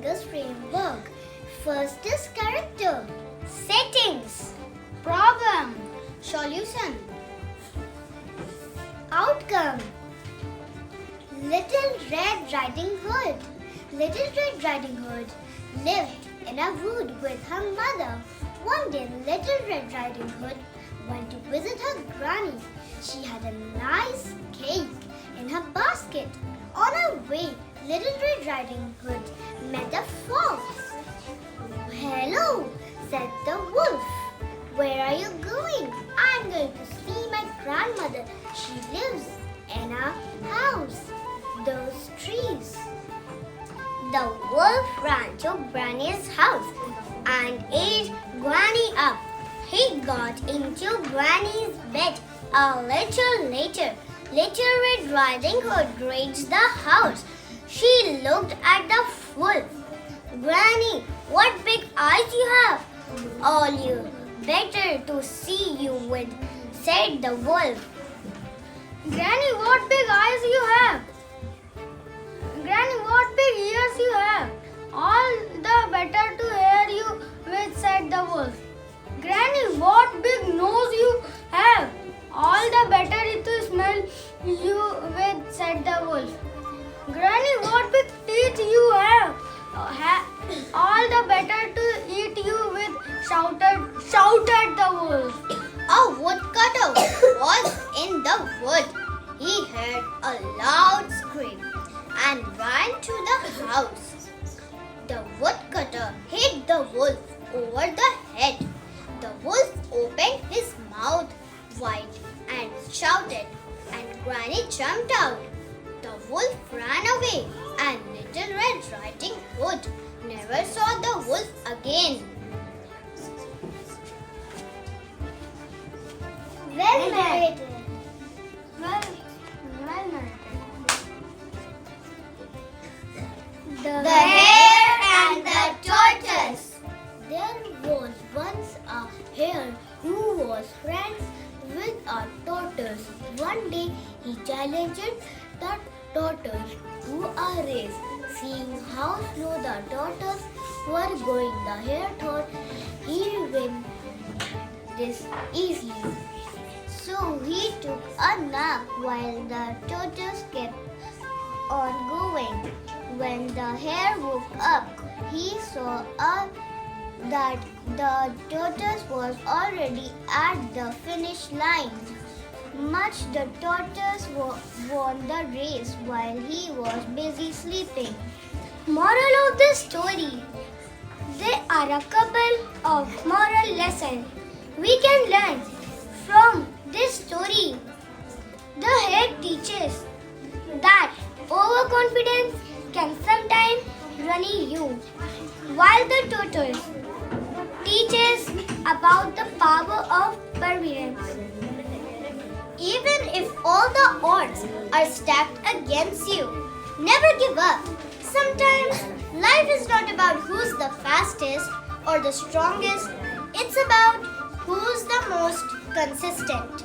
fingers framework. First is character, settings, Problem. Solution. outcome. Little Red Riding Hood. Little Red Riding Hood lived in a wood with her mother. One day, Little Red Riding Hood went to visit her granny. She had a nice cake in her basket. On her way, Little Red Riding Hood met a fox. "Hello," said the wolf. "Where are you going?" "I'm going to see my grandmother. She lives in a house. Those trees." The wolf ran to Granny's house and ate Granny up. He got into Granny's bed. A little later, Little Red Riding Hood reached the house. She looked at the wolf. "Granny, what big eyes you have!" "All you better to see you with," said the wolf. Granny, what big eyes you have? Granny, what big ears you have? All the better to hear you with, said the wolf. Granny, what big nose you have? All the better to smell you with, said the wolf. Granny, what big teeth you have? All the better to eat you with, shouted the wolf. A woodcutter was in the wood. He heard a loud scream and ran to the house. The woodcutter hit the wolf over the head. The wolf opened his mouth wide and shouted, and Granny jumped out. The wolf ran away, and Little Red Riding Hood never saw the wolf again. Well narrated. Well narrated. The Hare and the Tortoise. There was once a hare who was friends with a tortoise. One day he challenged the tortoise to a race. Seeing how slow the tortoise were going, the hare thought he would win this easily. So he took a nap while the tortoise kept on going. When the hare woke up, he saw that the tortoise was already at the finish line. Much the tortoise won the race while he was busy sleeping. Moral of the story: there are a couple of moral lessons we can learn from this story. The hare teaches that overconfidence can sometimes ruin you, while the tortoise teaches about the power of perseverance. Even if all the odds are stacked against you, never give up. Sometimes life is not about who's the fastest or the strongest, it's about who's the most consistent.